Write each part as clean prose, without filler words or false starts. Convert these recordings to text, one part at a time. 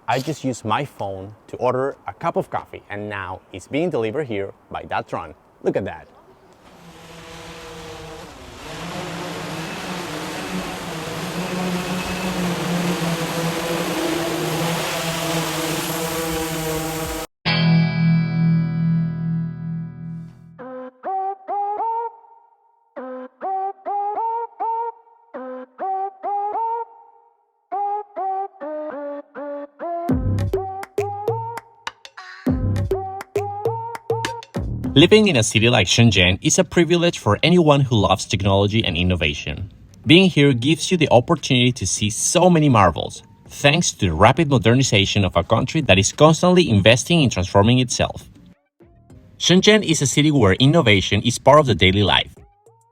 I just used my phone to order a cup of coffee and now it's being delivered here by that drone. Look at that. Living in a city like Shenzhen is a privilege for anyone who loves technology and innovation. Being here gives you the opportunity to see so many marvels, thanks to the rapid modernization of a country that is constantly investing in transforming itself. Shenzhen is a city where innovation is part of the daily life.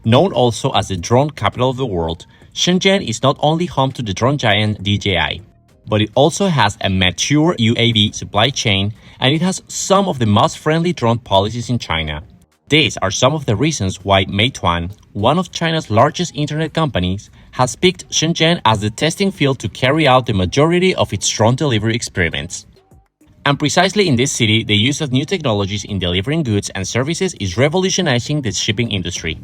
Known also as the drone capital of the world, Shenzhen is not only home to the drone giant DJI, but it also has a mature UAV supply chain and it has some of the most friendly drone policies in China. These are some of the reasons why Meituan, one of China's largest internet companies, has picked Shenzhen as the testing field to carry out the majority of its drone delivery experiments. And precisely in this city, the use of new technologies in delivering goods and services is revolutionizing the shipping industry.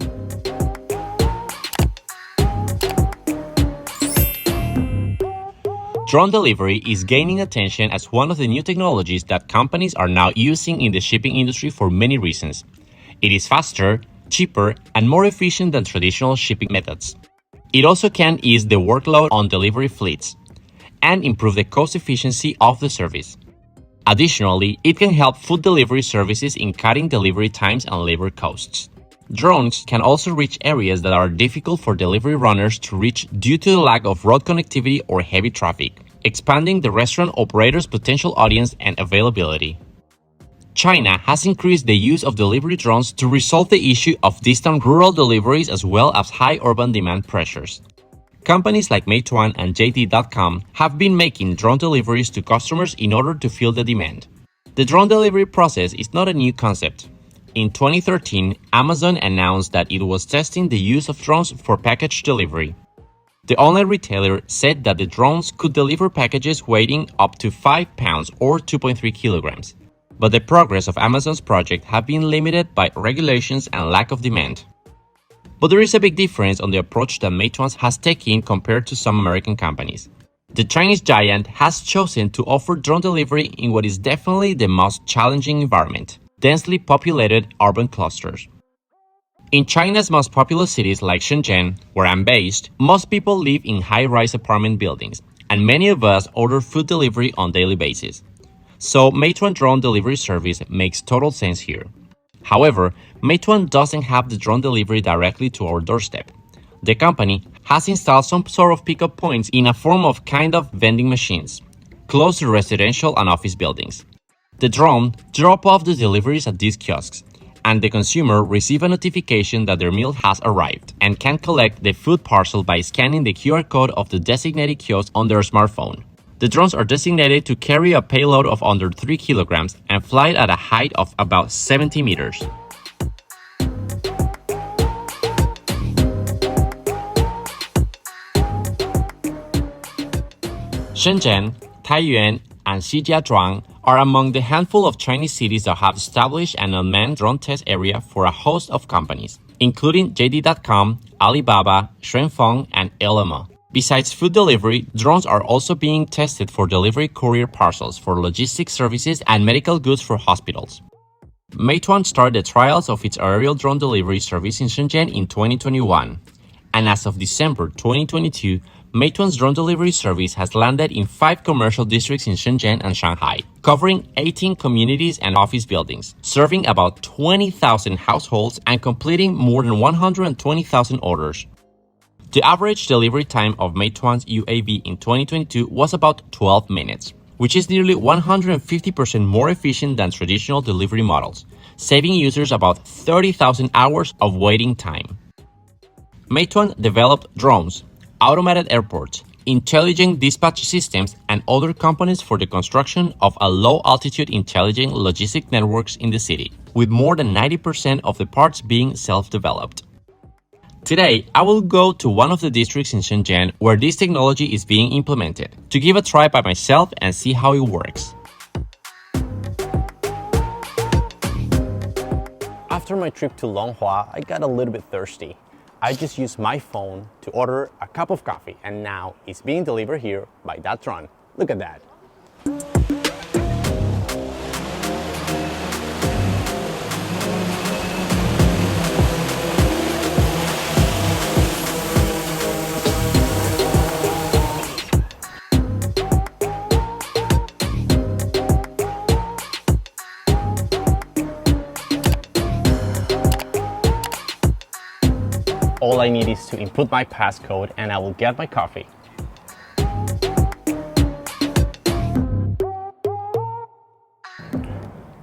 Drone delivery is gaining attention as one of the new technologies that companies are now using in the shipping industry for many reasons. It is faster, cheaper, and more efficient than traditional shipping methods. It also can ease the workload on delivery fleets and improve the cost efficiency of the service. Additionally, it can help food delivery services in cutting delivery times and labor costs. Drones can also reach areas that are difficult for delivery runners to reach due to the lack of road connectivity or heavy traffic, expanding the restaurant operator's potential audience and availability. China has increased the use of delivery drones to resolve the issue of distant rural deliveries as well as high urban demand pressures. Companies like Meituan and JD.com have been making drone deliveries to customers in order to fill the demand. The drone delivery process is not a new concept. In 2013, Amazon announced that it was testing the use of drones for package delivery. The online retailer said that the drones could deliver packages weighing up to 5 pounds or 2.3 kilograms. But the progress of Amazon's project have been limited by regulations and lack of demand. But there is a big difference on the approach that Meituan has taken compared to some American companies. The Chinese giant has chosen to offer drone delivery in what is definitely the most challenging environment: densely populated urban clusters. In China's most populous cities like Shenzhen, where I'm based, most people live in high-rise apartment buildings, and many of us order food delivery on a daily basis. So Meituan drone delivery service makes total sense here. However, Meituan doesn't have the drone delivery directly to our doorstep. The company has installed some sort of pickup points in a form of kind of vending machines, close to residential and office buildings. The drone drops off the deliveries at these kiosks, and the consumer receives a notification that their meal has arrived and can collect the food parcel by scanning the QR code of the designated kiosk on their smartphone. The drones are designated to carry a payload of under 3 kilograms and fly at a height of about 70 meters. Shenzhen, Taiyuan, and Shijiazhuang are among the handful of Chinese cities that have established an unmanned drone test area for a host of companies, including JD.com, Alibaba, Shenfeng, and Ele.me. Besides food delivery, drones are also being tested for delivery courier parcels for logistics services and medical goods for hospitals. Meituan started the trials of its aerial drone delivery service in Shenzhen in 2021, and as of December 2022, Meituan's drone delivery service has landed in 5 commercial districts in Shenzhen and Shanghai, covering 18 communities and office buildings, serving about 20,000 households and completing more than 120,000 orders. The average delivery time of Meituan's UAV in 2022 was about 12 minutes, which is nearly 150% more efficient than traditional delivery models, saving users about 30,000 hours of waiting time. Meituan developed drones, automated airports, intelligent dispatch systems, and other components for the construction of a low-altitude intelligent logistic networks in the city, with more than 90% of the parts being self-developed. Today, I will go to one of the districts in Shenzhen where this technology is being implemented to give a try by myself and see how it works. After my trip to Longhua, I got a little bit thirsty. I just used my phone to order a cup of coffee, and now it's being delivered here by that drone. Look at that. All I need is to input my passcode and I will get my coffee.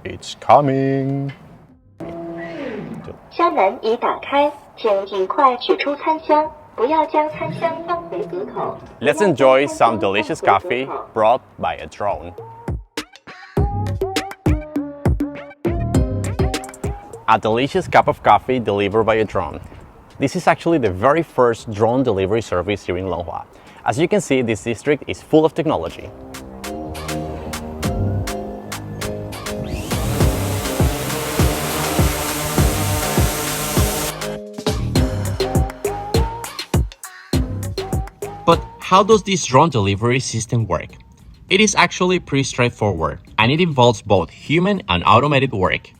It's coming. 箱门已打开，请尽快取出餐箱，不要将餐箱放回盒口。 Let's enjoy some delicious coffee brought by a drone. A delicious cup of coffee delivered by a drone. This is actually the very first drone delivery service here in Longhua. As you can see, this district is full of technology. But how does this drone delivery system work? It is actually pretty straightforward, and it involves both human and automated work.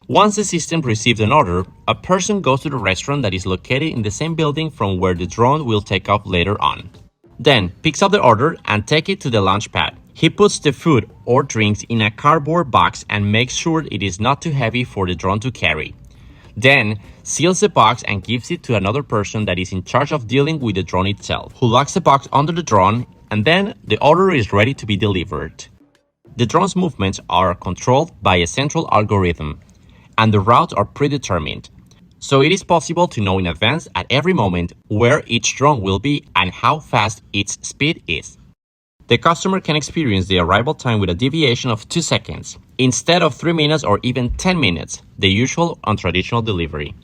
Once the system receives an order, a person goes to the restaurant that is located in the same building from where the drone will take off later on. Then, picks up the order and takes it to the launch pad. He puts the food or drinks in a cardboard box and makes sure it is not too heavy for the drone to carry. Then, seals the box and gives it to another person that is in charge of dealing with the drone itself, who locks the box under the drone, and then the order is ready to be delivered. The drone's movements are controlled by a central algorithm, and the routes are predetermined. So it is possible to know in advance at every moment where each drone will be and how fast its speed is. The customer can experience the arrival time with a deviation of 2 seconds, instead of 3 minutes or even 10 minutes, the usual on traditional delivery.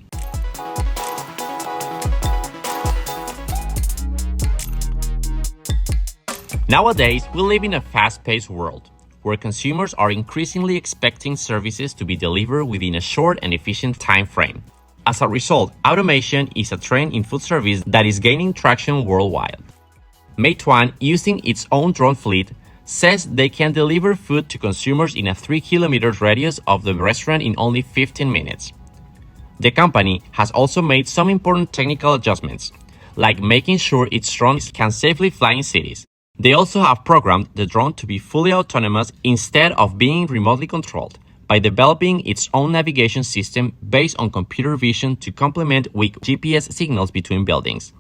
Nowadays, we live in a fast-paced world, where consumers are increasingly expecting services to be delivered within a short and efficient time frame. As a result, automation is a trend in food service that is gaining traction worldwide. Meituan, using its own drone fleet, says they can deliver food to consumers in a 3-kilometer radius of the restaurant in only 15 minutes. The company has also made some important technical adjustments, like making sure its drones can safely fly in cities. They also have programmed the drone to be fully autonomous instead of being remotely controlled, by developing its own navigation system based on computer vision to complement weak GPS signals between buildings.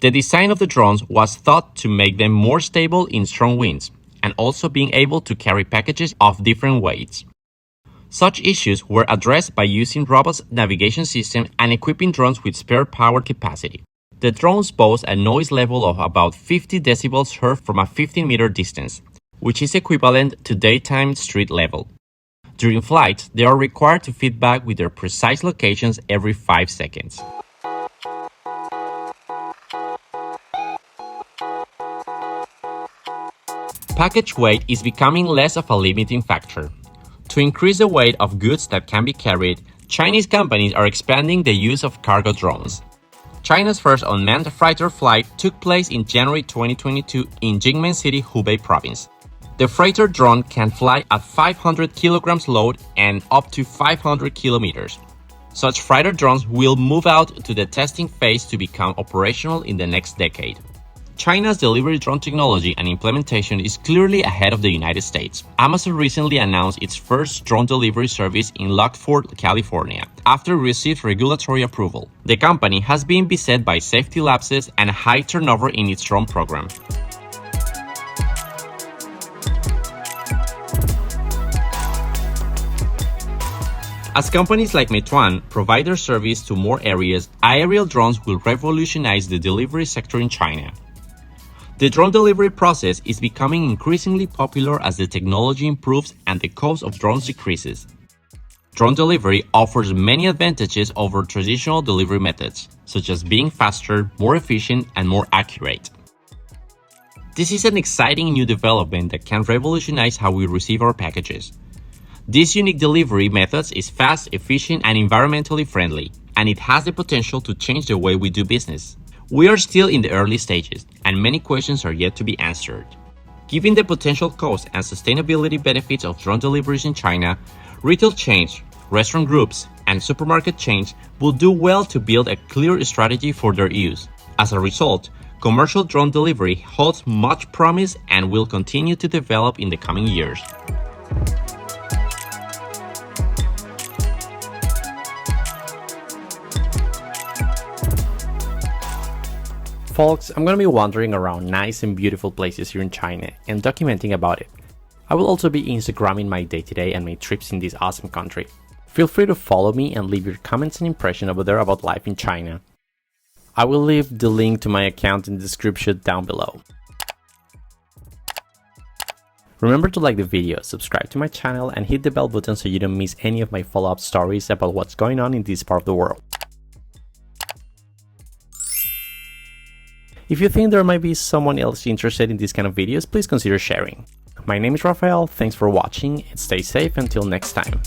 The design of the drones was thought to make them more stable in strong winds, and also being able to carry packages of different weights. Such issues were addressed by using robust navigation system and equipping drones with spare power capacity. The drones boast a noise level of about 50 decibels heard from a 15-meter distance, which is equivalent to daytime street level. During flights, they are required to feed back with their precise locations every 5 seconds. Package weight is becoming less of a limiting factor. To increase the weight of goods that can be carried, Chinese companies are expanding the use of cargo drones. China's first unmanned freighter flight took place in January 2022 in Jingmen City, Hubei province. The freighter drone can fly at 500 kilograms load and up to 500 kilometers. Such freighter drones will move out to the testing phase to become operational in the next decade. China's delivery drone technology and implementation is clearly ahead of the United States. Amazon recently announced its first drone delivery service in Lockford, California, after it received regulatory approval. The company has been beset by safety lapses and high turnover in its drone program. As companies like Meituan provide their service to more areas, aerial drones will revolutionize the delivery sector in China. The drone delivery process is becoming increasingly popular as the technology improves and the cost of drones decreases. Drone delivery offers many advantages over traditional delivery methods, such as being faster, more efficient, and more accurate. This is an exciting new development that can revolutionize how we receive our packages. This unique delivery method is fast, efficient, and environmentally friendly, and it has the potential to change the way we do business. We are still in the early stages, and many questions are yet to be answered. Given the potential cost and sustainability benefits of drone deliveries in China, retail chains, restaurant groups, and supermarket chains will do well to build a clear strategy for their use. As a result, commercial drone delivery holds much promise and will continue to develop in the coming years. Folks, I'm gonna be wandering around nice and beautiful places here in China and documenting about it. I will also be Instagramming my day-to-day and my trips in this awesome country. Feel free to follow me and leave your comments and impression over there about life in China. I will leave the link to my account in the description down below. Remember to like the video, subscribe to my channel, and hit the bell button so you don't miss any of my follow-up stories about what's going on in this part of the world. If you think there might be someone else interested in these kind of videos, please consider sharing. My name is Rafael, thanks for watching, and stay safe until next time.